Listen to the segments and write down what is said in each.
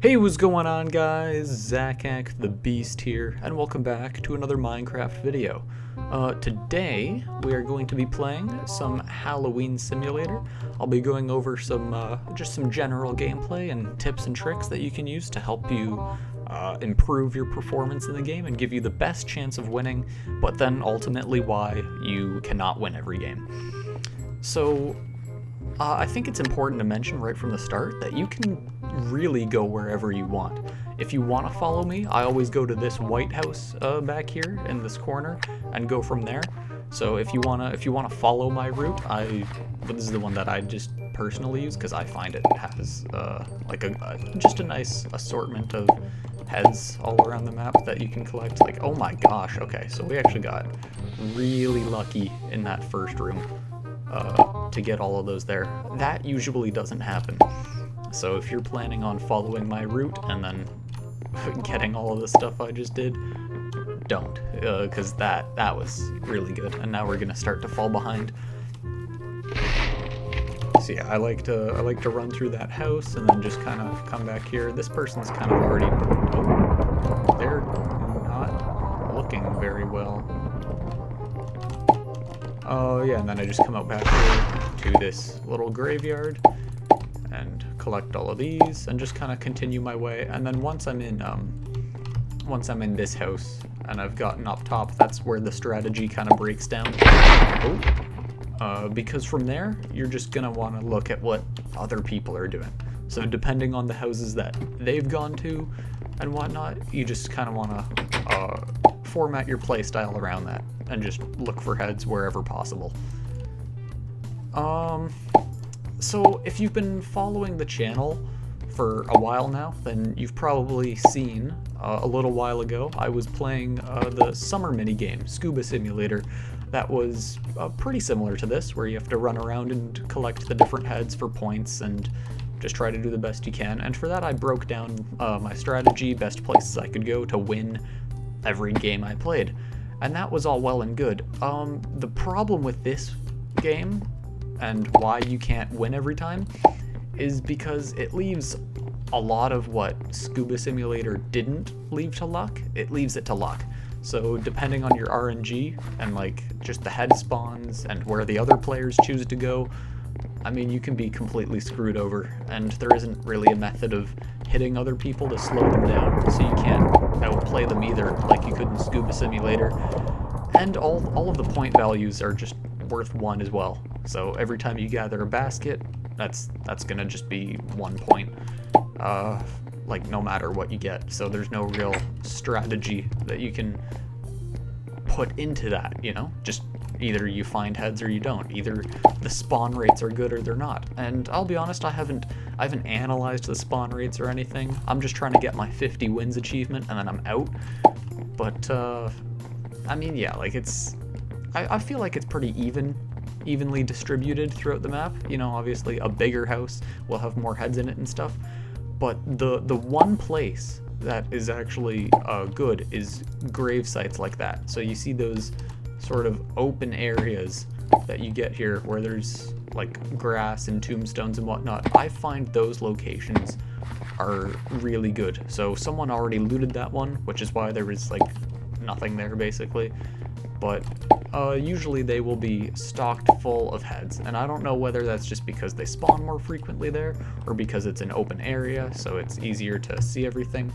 Hey, what's going on, guys? Zakak the Beast here, and welcome back to another Minecraft video. Today, we are going to be playing some Halloween Simulator. I'll be going over just some general gameplay and tips and tricks that you can use to help you improve your performance in the game and give you the best chance of winning, but then ultimately why you cannot win every game. So, I think it's important to mention right from the start that you can really go wherever you want. If you want to follow me, I always go to this white house back here in this corner and go from there. So if you wanna follow my route, this is the one that I just personally use because I find it has just a nice assortment of heads all around the map that you can collect. Like, oh my gosh, okay, so we actually got really lucky in that first room to get all of those there. That usually doesn't happen. So if you're planning on following my route and then getting all of the stuff I just did, don't, because that was really good. And now we're gonna start to fall behind. So yeah, I like to run through that house and then just kind of come back here. This person's kind of already, they're not looking very well. Oh yeah, and then I just come out back here to this little graveyard and collect all of these and just kind of continue my way. And then once I'm in this house and I've gotten up top, that's where the strategy kind of breaks down. Because from there, you're just gonna want to look at what other people are doing. So depending on the houses that they've gone to and whatnot, you just kind of want to format your playstyle around that and just look for heads wherever possible. So if you've been following the channel for a while now, then you've probably seen a little while ago I was playing the summer minigame, Scuba Simulator, that was pretty similar to this, where you have to run around and collect the different heads for points and just try to do the best you can. And for that I broke down my strategy, best places I could go to win every game I played. And that was all well and good. The problem with this game and why you can't win every time is because it leaves a lot of what Scuba Simulator didn't leave to luck, it leaves it to luck. So depending on your RNG and like just the head spawns and where the other players choose to go, I mean, you can be completely screwed over, and there isn't really a method of hitting other people to slow them down, so you can't outplay them either like you could in Scuba Simulator. And all of the point values are just worth 1 as well. So every time you gather a basket, that's gonna just be 1 point, like no matter what you get. So there's no real strategy that you can put into that, you know? Just either you find heads or you don't. Either the spawn rates are good or they're not. And I'll be honest, I haven't analyzed the spawn rates or anything. I'm just trying to get my 50 wins achievement and then I'm out. But I mean, yeah, like I feel like it's pretty evenly distributed throughout the map. You know, obviously a bigger house will have more heads in it and stuff. But the one place that is actually good is grave sites like that. So you see those sort of open areas that you get here where there's like grass and tombstones and whatnot. I find those locations are really good. So someone already looted that one, which is why there was like nothing there basically. But usually they will be stocked full of heads, and I don't know whether that's just because they spawn more frequently there or because it's an open area so it's easier to see everything.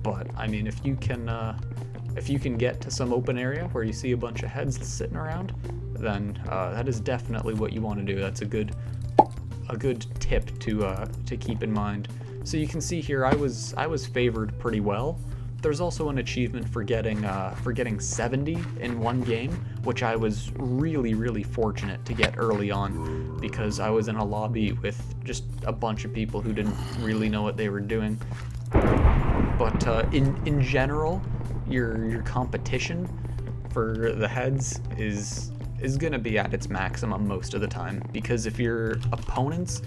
But I mean, if you can get to some open area where you see a bunch of heads sitting around, then that is definitely what you want to do. That's a good tip to keep in mind. So you can see here I was favored pretty well. There's also an achievement for getting 70 in one game, which I was really fortunate to get early on because I was in a lobby with just a bunch of people who didn't really know what they were doing. But in general, your competition for the heads is gonna be at its maximum most of the time, because if your opponents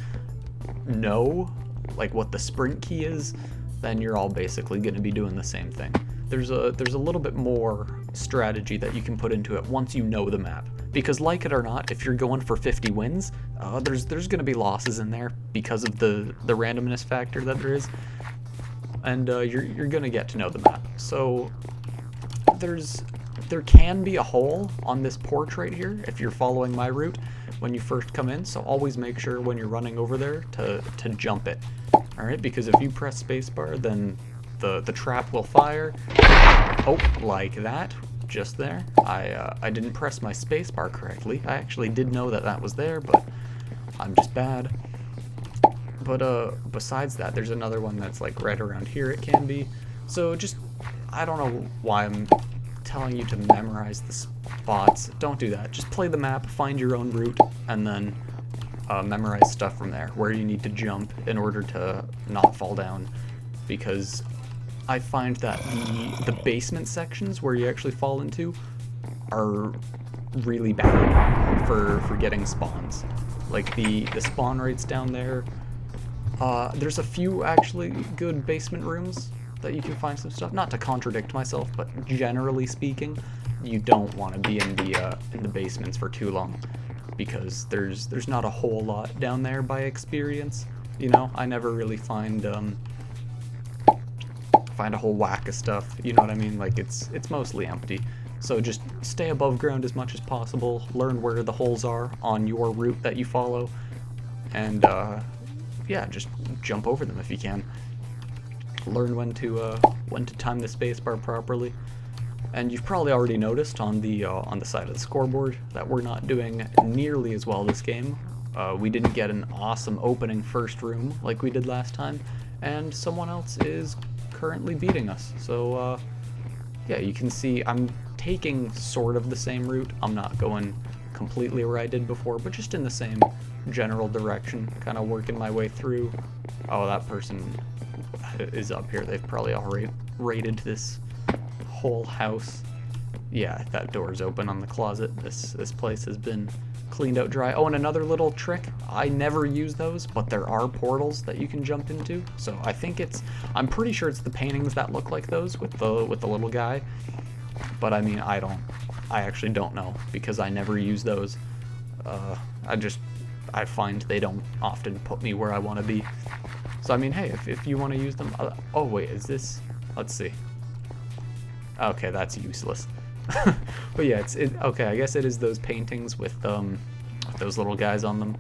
know like what the sprint key is, then you're all basically going to be doing the same thing. There's a little bit more strategy that you can put into it once you know the map, because like it or not, if you're going for 50 wins, there's going to be losses in there because of the randomness factor that there is. and you're gonna get to know the map. So there can be a hole on this porch right here if you're following my route when you first come in, so always make sure when you're running over there to jump it. Alright, because if you press spacebar, then the trap will fire. Oh, like that, just there. I didn't press my spacebar correctly. I actually did know that that was there, but I'm just bad. But besides that, there's another one that's like right around here it can be. So just, I don't know why I'm telling you to memorize the spots. Don't do that. Just play the map, find your own route, and then memorize stuff from there, where you need to jump in order to not fall down. Because I find that the basement sections where you actually fall into are really bad for getting spawns. Like the spawn rates down there. There's a few actually good basement rooms that you can find some stuff. Not to contradict myself, but generally speaking, you don't want to be in the basements for too long, because there's not a whole lot down there by experience. You know, I never really find a whole whack of stuff. You know what I mean? Like it's mostly empty. So just stay above ground as much as possible. Learn where the holes are on your route that you follow, and yeah, just jump over them if you can. Learn when to time the spacebar properly. And you've probably already noticed on the side of the scoreboard that we're not doing nearly as well this game. We didn't get an awesome opening first room like we did last time, and someone else is currently beating us. So yeah, you can see I'm taking sort of the same route. I'm not going completely where I did before, but just in the same general direction, kind of working my way through. Oh, that person is up here. They've probably already raided this whole house. Yeah, that door's open on the closet. This place has been cleaned out dry. Oh, and another little trick. I never use those, but there are portals that you can jump into. So I think I'm pretty sure it's the paintings that look like those with the little guy. But I mean, I actually don't know, because I never use those. I find they don't often put me where I want to be. So I mean, hey, if you want to use them, oh wait, is this? Let's see. Okay, that's useless. But yeah, okay. I guess it is those paintings with those little guys on them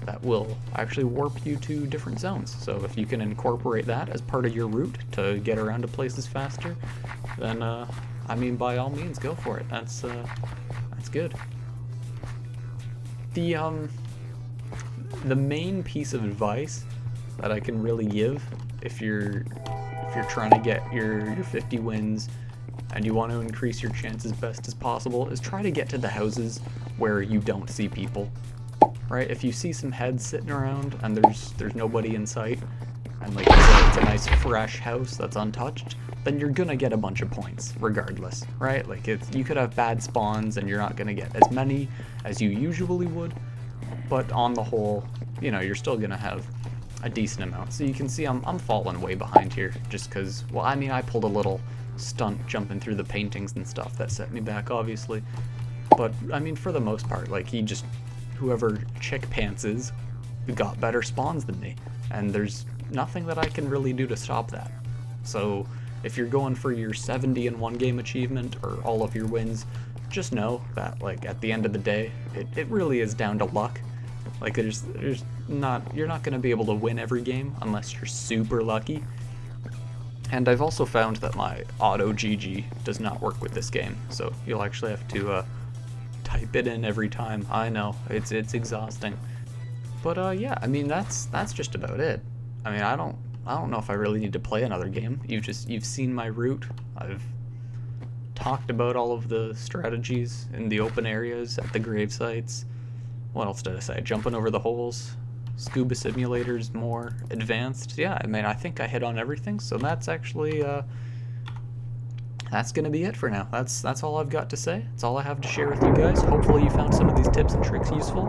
that will actually warp you to different zones. So if you can incorporate that as part of your route to get around to places faster, then I mean, by all means, go for it. That's good. The main piece of advice that I can really give if you're trying to get your 50 wins and you want to increase your chances best as possible is try to get to the houses where you don't see people. Right? If you see some heads sitting around and there's nobody in sight, and like it's a nice fresh house that's untouched, then you're gonna get a bunch of points regardless, right? Like you could have bad spawns and you're not gonna get as many as you usually would, but on the whole, you know, you're still gonna have a decent amount. So you can see I'm falling way behind here, just because, well, I mean, I pulled a little stunt jumping through the paintings and stuff that set me back, obviously. But I mean, for the most part, like whoever Chick Pants is, got better spawns than me, and there's nothing that I can really do to stop that. So if you're going for your 70 in one game achievement or all of your wins, just know that like at the end of the day, it really is down to luck. Like you're not going to be able to win every game unless you're super lucky. And I've also found that my auto GG does not work with this game, so you'll actually have to type it in every time. I know, it's exhausting. But yeah, I mean that's just about it. I mean, I don't know if I really need to play another game. You've seen my route. I've talked about all of the strategies in the open areas at the grave sites. What else did I say? Jumping over the holes, scuba simulators more advanced. Yeah, I mean, I think I hit on everything. So that's actually that's gonna be it for now. That's all I've got to say. It's all I have to share with you guys. Hopefully you found some of these tips and tricks useful.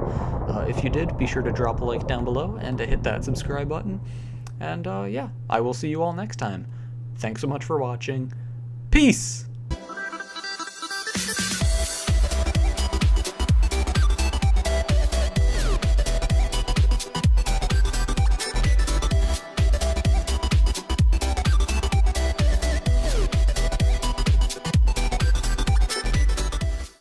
If you did, be sure to drop a like down below and to hit that subscribe button. And yeah, I will see you all next time. Thanks so much for watching. Peace!